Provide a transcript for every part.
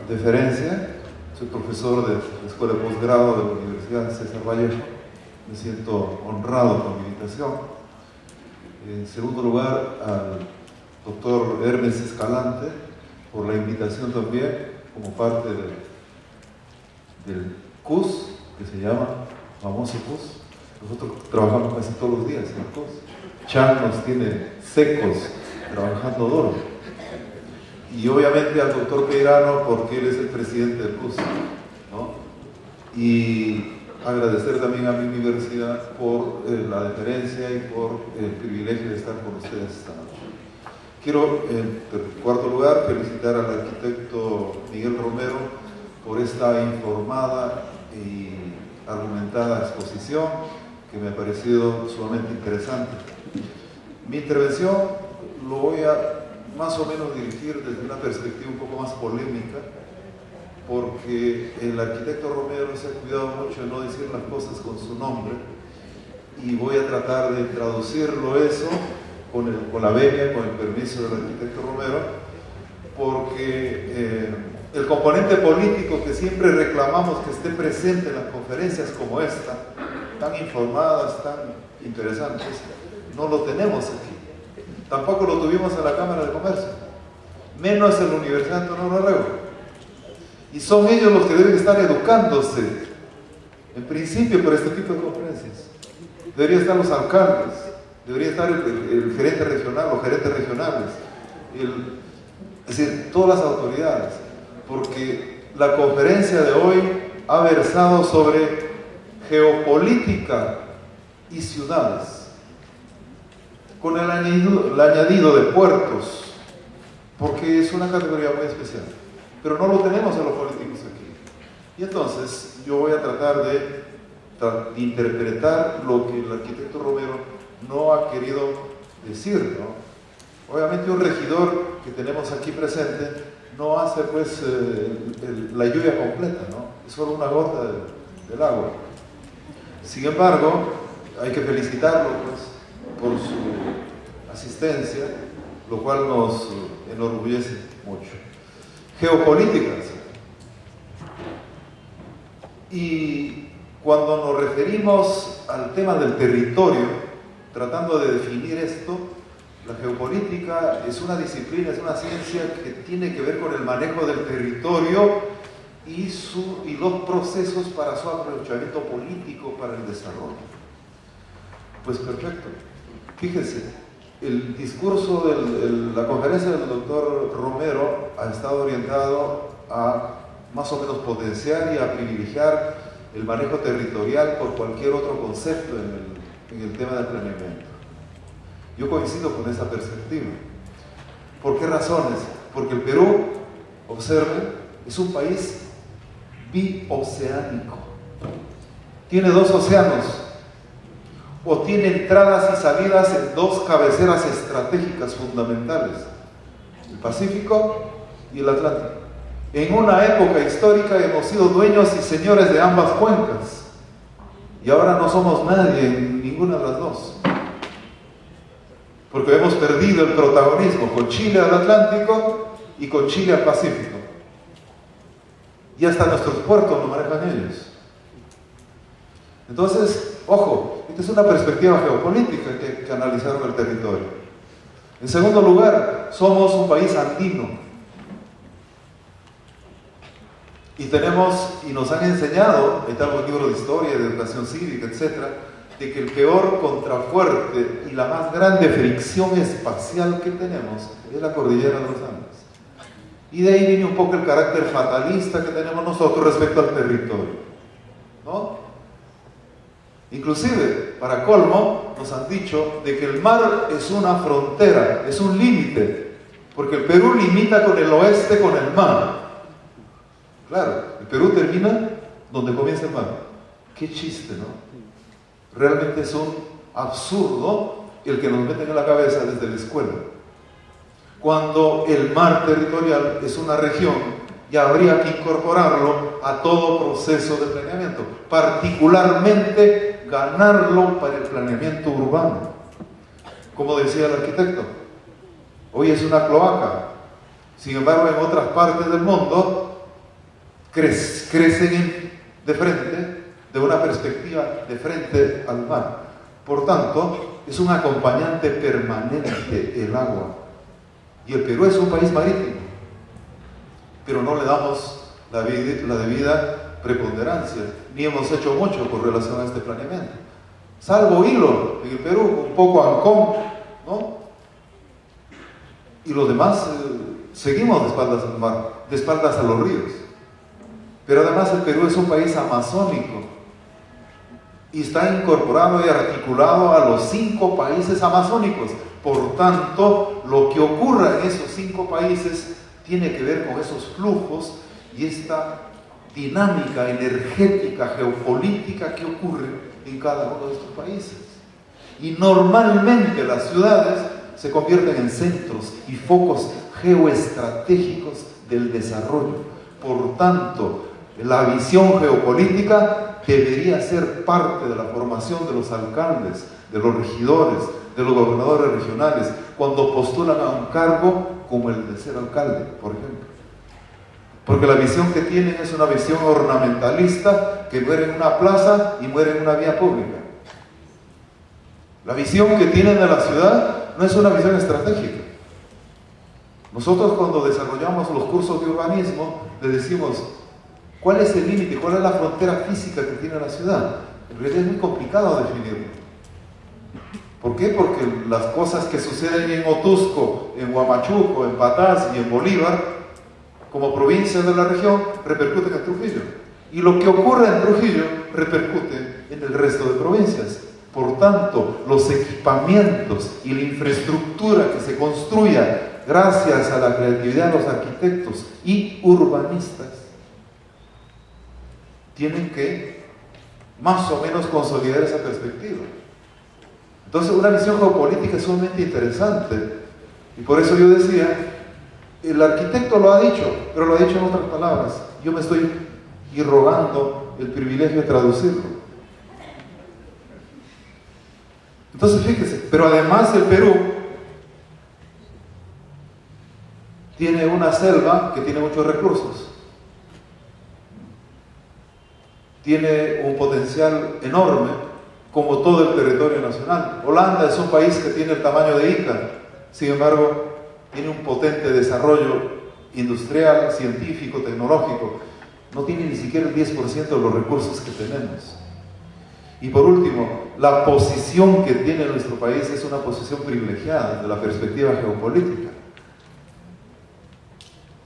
deferencia. Soy profesor de la Escuela de Posgrado de la Universidad César Vallejo. Me siento honrado con mi invitación. En segundo lugar, al doctor Hermes Escalante, por la invitación también, como parte del CUS, que se llama famoso CUS. Nosotros trabajamos casi todos los días en el CUS. Chan nos tiene secos trabajando duro. Y obviamente al doctor Peirano, porque él es el presidente del CUS, ¿no? Y agradecer también a mi universidad por la deferencia y por el privilegio de estar con ustedes esta noche. Quiero, en cuarto lugar, felicitar al arquitecto Miguel Romero por esta informada y argumentada exposición que me ha parecido sumamente interesante. Mi intervención lo voy a más o menos dirigir desde una perspectiva un poco más polémica, porque el arquitecto Romero se ha cuidado mucho de no decir las cosas con su nombre, y voy a tratar de traducirlo eso con la venia, con el permiso del arquitecto Romero, porque el componente político que siempre reclamamos que esté presente en las conferencias como esta, tan informadas, tan interesantes, no lo tenemos aquí. Tampoco lo tuvimos en la Cámara de Comercio, menos en la Universidad Antonio Larrego. Y son ellos los que deben estar educándose, en principio, por este tipo de conferencias. Deberían estar los alcaldes, debería estar el gerente regional, los gerentes regionales, es decir, todas las autoridades, porque la conferencia de hoy ha versado sobre geopolítica y ciudades, con el añadido de puertos, porque es una categoría muy especial, pero no lo tenemos en los políticos aquí. Y entonces yo voy a tratar de interpretar lo que el arquitecto Romero no ha querido decir, ¿no? Obviamente un regidor que tenemos aquí presente no hace pues la lluvia completa, ¿no? Es solo una gota del agua. Sin embargo, hay que felicitarlo pues por su asistencia, lo cual nos enorgullece mucho. Geopolíticas. Y cuando nos referimos al tema del territorio, tratando de definir esto, la geopolítica es una disciplina, es una ciencia que tiene que ver con el manejo del territorio y los procesos para su aprovechamiento político para el desarrollo. Pues perfecto. Fíjense, el discurso de la conferencia del doctor Romero ha estado orientado a más o menos potenciar y a privilegiar el manejo territorial por cualquier otro concepto en el tema del planeamiento. Yo coincido con esa perspectiva. ¿Por qué razones? Porque el Perú, observen, es un país bioceánico. Tiene dos océanos, o tiene entradas y salidas en dos cabeceras estratégicas fundamentales, el Pacífico y el Atlántico. En una época histórica hemos sido dueños y señores de ambas cuencas, y ahora no somos nadie en ninguna de las dos, porque hemos perdido el protagonismo con Chile al Atlántico y con Chile al Pacífico, y hasta nuestros puertos lo manejan ellos. Entonces, ojo, esta es una perspectiva geopolítica que analizaron el territorio. En segundo lugar, somos un país andino. Y nos han enseñado, ahí están los libros de historia, de educación cívica, etcétera, de que el peor contrafuerte y la más grande fricción espacial que tenemos es la cordillera de los Andes. Y de ahí viene un poco el carácter fatalista que tenemos nosotros respecto al territorio, ¿no? Inclusive, para colmo, nos han dicho de que el mar es una frontera, es un límite, porque el Perú limita con el oeste con el mar. Claro, el Perú termina donde comienza el mar. Qué chiste, ¿no? Realmente es un absurdo el que nos meten en la cabeza desde la escuela. Cuando el mar territorial es una región, ya habría que incorporarlo a todo proceso de planeamiento, particularmente ganarlo para el planeamiento urbano. Como decía el arquitecto, hoy es una cloaca, sin embargo en otras partes del mundo crecen de frente, de una perspectiva de frente al mar. Por tanto, es un acompañante permanente el agua. Y el Perú es un país marítimo, pero no le damos la debida preponderancia, ni hemos hecho mucho con relación a este planeamiento. Salvo Hilo en el Perú, un poco Ancón, ¿no? Y los demás seguimos de espaldas al mar, de espaldas a los ríos. Pero además el Perú es un país amazónico y está incorporado y articulado a los 5 países amazónicos. Por tanto, lo que ocurra en esos 5 países tiene que ver con esos flujos y esta dinámica energética, geopolítica que ocurre en cada uno de estos países. Y normalmente las ciudades se convierten en centros y focos geoestratégicos del desarrollo. Por tanto, la visión geopolítica debería ser parte de la formación de los alcaldes, de los regidores, de los gobernadores regionales, cuando postulan a un cargo como el de ser alcalde, por ejemplo. Porque la visión que tienen es una visión ornamentalista que muere en una plaza y muere en una vía pública. La visión que tienen de la ciudad no es una visión estratégica. Nosotros cuando desarrollamos los cursos de urbanismo le decimos, ¿cuál es el límite? ¿Cuál es la frontera física que tiene la ciudad? En realidad es muy complicado definirlo. ¿Por qué? Porque las cosas que suceden en Otusco, en Huamachuco, en Patás y en Bolívar, como provincias de la región, repercuten en Trujillo. Y lo que ocurre en Trujillo repercute en el resto de provincias. Por tanto, los equipamientos y la infraestructura que se construya gracias a la creatividad de los arquitectos y urbanistas tienen que más o menos consolidar esa perspectiva. Entonces, una visión geopolítica es sumamente interesante. Y por eso yo decía, el arquitecto lo ha dicho, pero lo ha dicho en otras palabras. Yo me estoy irrogando el privilegio de traducirlo. Entonces, fíjese, pero además el Perú tiene una selva que tiene muchos recursos. Tiene un potencial enorme, como todo el territorio nacional. Holanda es un país que tiene el tamaño de Ica, sin embargo, tiene un potente desarrollo industrial, científico, tecnológico. No tiene ni siquiera el 10% de los recursos que tenemos. Y por último, la posición que tiene nuestro país es una posición privilegiada desde la perspectiva geopolítica.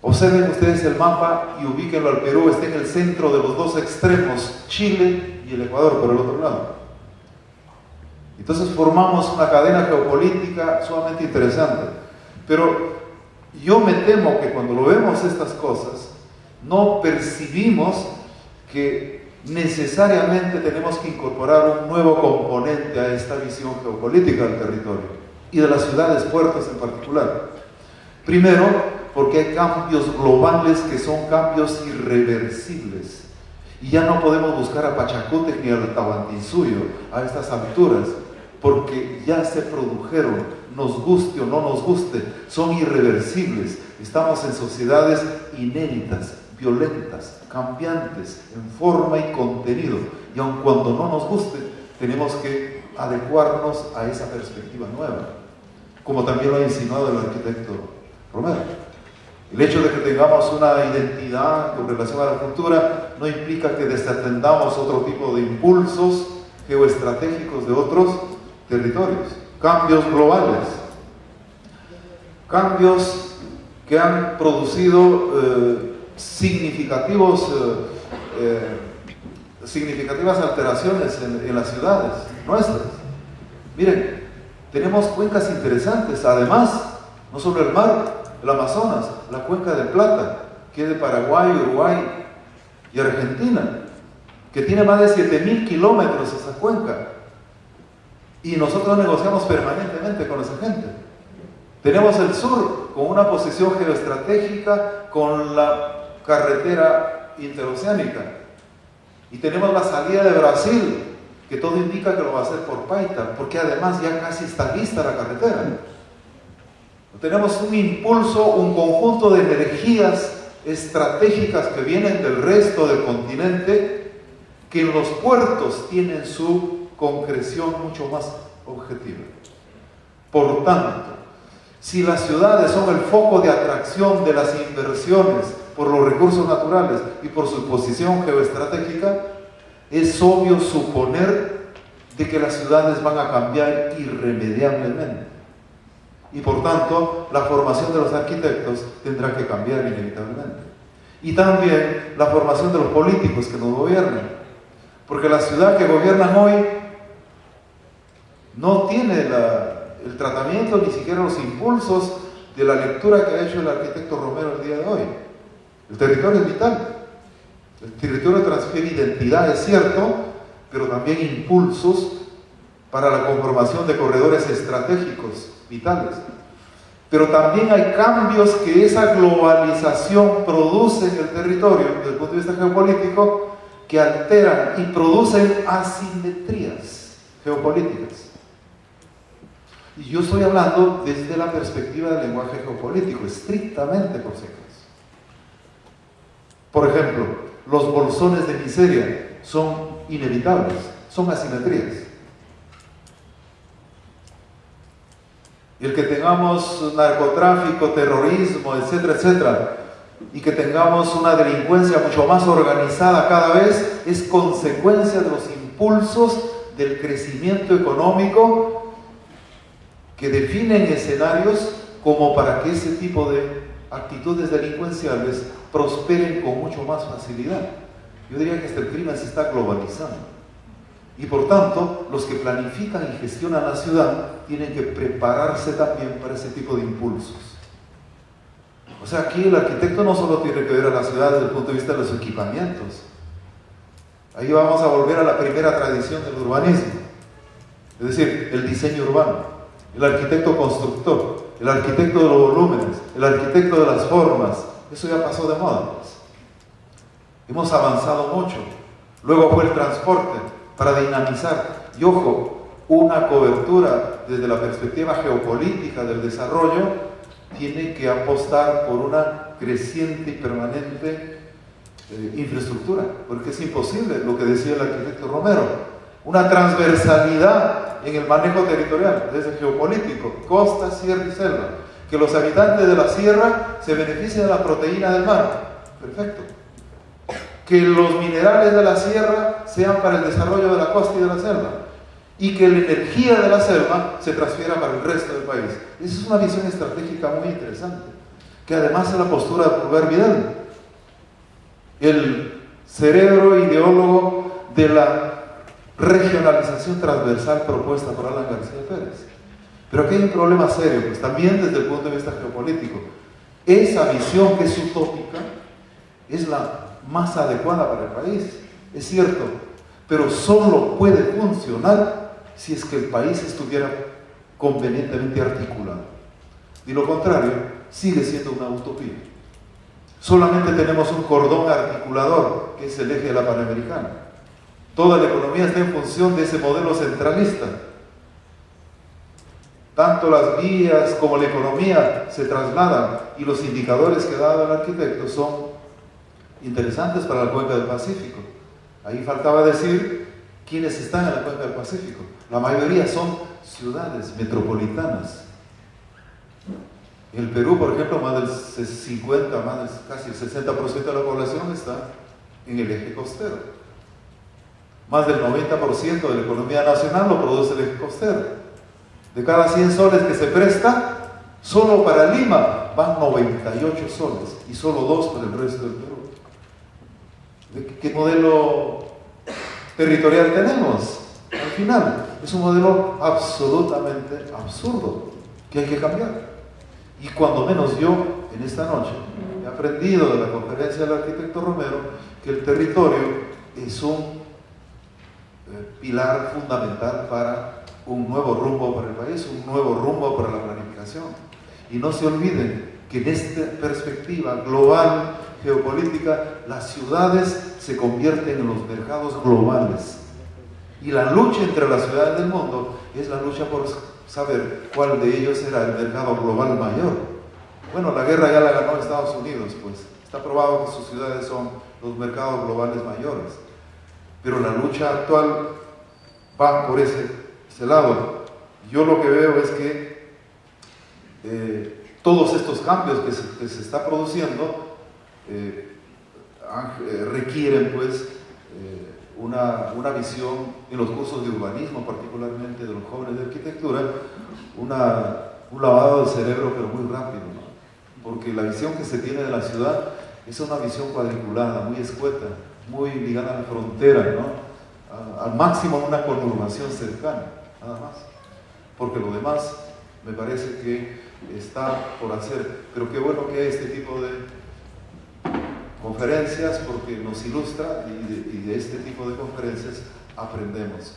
Observen ustedes el mapa y ubíquenlo al Perú, está en el centro de los 2 extremos, Chile y el Ecuador por el otro lado. Entonces formamos una cadena geopolítica sumamente interesante. Pero yo me temo que cuando lo vemos estas cosas, no percibimos que necesariamente tenemos que incorporar un nuevo componente a esta visión geopolítica del territorio y de las ciudades, puertos en particular. Primero, porque hay cambios globales que son cambios irreversibles y ya no podemos buscar a Pachacútec ni al Tahuantinsuyo a estas alturas, porque ya se produjeron, nos guste o no nos guste, son irreversibles. Estamos en sociedades inéditas, violentas, cambiantes en forma y contenido, y aun cuando no nos guste, tenemos que adecuarnos a esa perspectiva nueva, como también lo ha insinuado el arquitecto Romero. El hecho de que tengamos una identidad con relación a la cultura no implica que desatendamos otro tipo de impulsos geoestratégicos de otros territorios. Cambios globales, cambios que han producido significativas alteraciones en las ciudades nuestras. Miren, tenemos cuencas interesantes, además, no solo el mar, el Amazonas, la cuenca del Plata, que es de Paraguay, Uruguay y Argentina, que tiene más de 7.000 kilómetros esa cuenca. Y nosotros negociamos permanentemente con esa gente. Tenemos el sur con una posición geoestratégica con la carretera interoceánica. Y tenemos la salida de Brasil, que todo indica que lo va a hacer por Paita, porque además ya casi está lista la carretera. Tenemos un impulso, un conjunto de energías estratégicas que vienen del resto del continente, que en los puertos tienen su concreción mucho más objetiva. Por tanto, si las ciudades son el foco de atracción de las inversiones por los recursos naturales y por su posición geoestratégica, es obvio suponer de que las ciudades van a cambiar irremediablemente. Y por tanto, la formación de los arquitectos tendrá que cambiar inevitablemente. Y también la formación de los políticos que nos gobiernan. Porque la ciudad que gobiernan hoy no tiene el tratamiento, ni siquiera los impulsos de la lectura que ha hecho el arquitecto Romero el día de hoy. El territorio es vital. El territorio transfiere identidad, es cierto, pero también impulsos para la conformación de corredores estratégicos vitales. Pero también hay cambios que esa globalización produce en el territorio, desde el punto de vista geopolítico, que alteran y producen asimetrías geopolíticas. Y yo estoy hablando desde la perspectiva del lenguaje geopolítico, estrictamente por si acaso. Por ejemplo, los bolsones de miseria son inevitables, son asimetrías. El que tengamos narcotráfico, terrorismo, etcétera, etcétera, y que tengamos una delincuencia mucho más organizada cada vez, es consecuencia de los impulsos del crecimiento económico que definen escenarios como para que ese tipo de actitudes delincuenciales prosperen con mucho más facilidad. Yo diría que hasta el crimen se está globalizando. Y por tanto, los que planifican y gestionan la ciudad tienen que prepararse también para ese tipo de impulsos. O sea, aquí el arquitecto no solo tiene que ver a la ciudad desde el punto de vista de los equipamientos. Ahí vamos a volver a la primera tradición del urbanismo. Es decir, el diseño urbano, el arquitecto constructor, el arquitecto de los volúmenes, el arquitecto de las formas. Eso ya pasó de moda, pues. Hemos avanzado mucho. Luego fue el transporte para dinamizar. Y ojo, una cobertura desde la perspectiva geopolítica del desarrollo tiene que apostar por una creciente y permanente infraestructura, porque es imposible, lo que decía el arquitecto Romero, una transversalidad en el manejo territorial, desde geopolítico, costa, sierra y selva, que los habitantes de la sierra se beneficien de la proteína del mar, perfecto. Que los minerales de la sierra sean para el desarrollo de la costa y de la selva, y que la energía de la selva se transfiera para el resto del país. Esa es una visión estratégica muy interesante, que además es la postura de Pulgar Vidal, el cerebro ideólogo de la regionalización transversal propuesta por Alan García Pérez. Pero aquí hay un problema serio, pues también desde el punto de vista geopolítico. Esa visión que es utópica es la más adecuada para el país, es cierto, pero solo puede funcionar si es que el país estuviera convenientemente articulado. De lo contrario, sigue siendo una utopía. Solamente tenemos un cordón articulador, que es el eje de la Panamericana. Toda la economía está en función de ese modelo centralista. Tanto las vías como la economía se trasladan, y los indicadores que ha dado el arquitecto son interesantes para la cuenca del Pacífico. Ahí faltaba decir quiénes están en la cuenca del Pacífico. La mayoría son ciudades metropolitanas. En el Perú, por ejemplo, más del 50, casi el 60% de la población está en el eje costero. Más del 90% de la economía nacional lo produce el eje costero. De cada 100 soles que se presta, solo para Lima van 98 soles y solo 2 para el resto del Perú. ¿Qué modelo territorial tenemos? Al final, es un modelo absolutamente absurdo que hay que cambiar. Y cuando menos yo, en esta noche, he aprendido de la conferencia del arquitecto Romero que el territorio es un pilar fundamental para un nuevo rumbo para el país, un nuevo rumbo para la planificación. Y no se olviden que en esta perspectiva global, geopolítica, las ciudades se convierten en los mercados globales. Y la lucha entre las ciudades del mundo es la lucha por saber cuál de ellos será el mercado global mayor. Bueno, la guerra ya la ganó Estados Unidos, pues Está probado que sus ciudades son los mercados globales mayores, pero la lucha actual va por ese lado. Yo lo que veo es que todos estos cambios que se está produciendo requieren pues una visión en los cursos de urbanismo, particularmente de los jóvenes de arquitectura, un lavado del cerebro, pero muy rápido, ¿no? Porque la visión que se tiene de la ciudad es una visión cuadriculada, muy escueta, muy ligada a la frontera, ¿no? Al máximo una conurbación cercana, nada más. Porque lo demás me parece que está por hacer. Pero qué bueno que hay este tipo de conferencias, porque nos ilustra y de este tipo de conferencias aprendemos.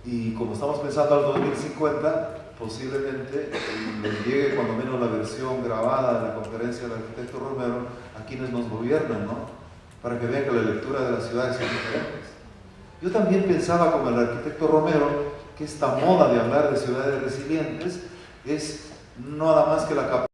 Y como estamos pensando al 2050, posiblemente les llegue cuando menos la versión grabada de la conferencia del arquitecto Romero a quienes nos gobiernan, ¿no? Para que vean que la lectura de las ciudades son diferentes. Yo también pensaba, como el arquitecto Romero, que esta moda de hablar de ciudades resilientes es no nada más que la capacidad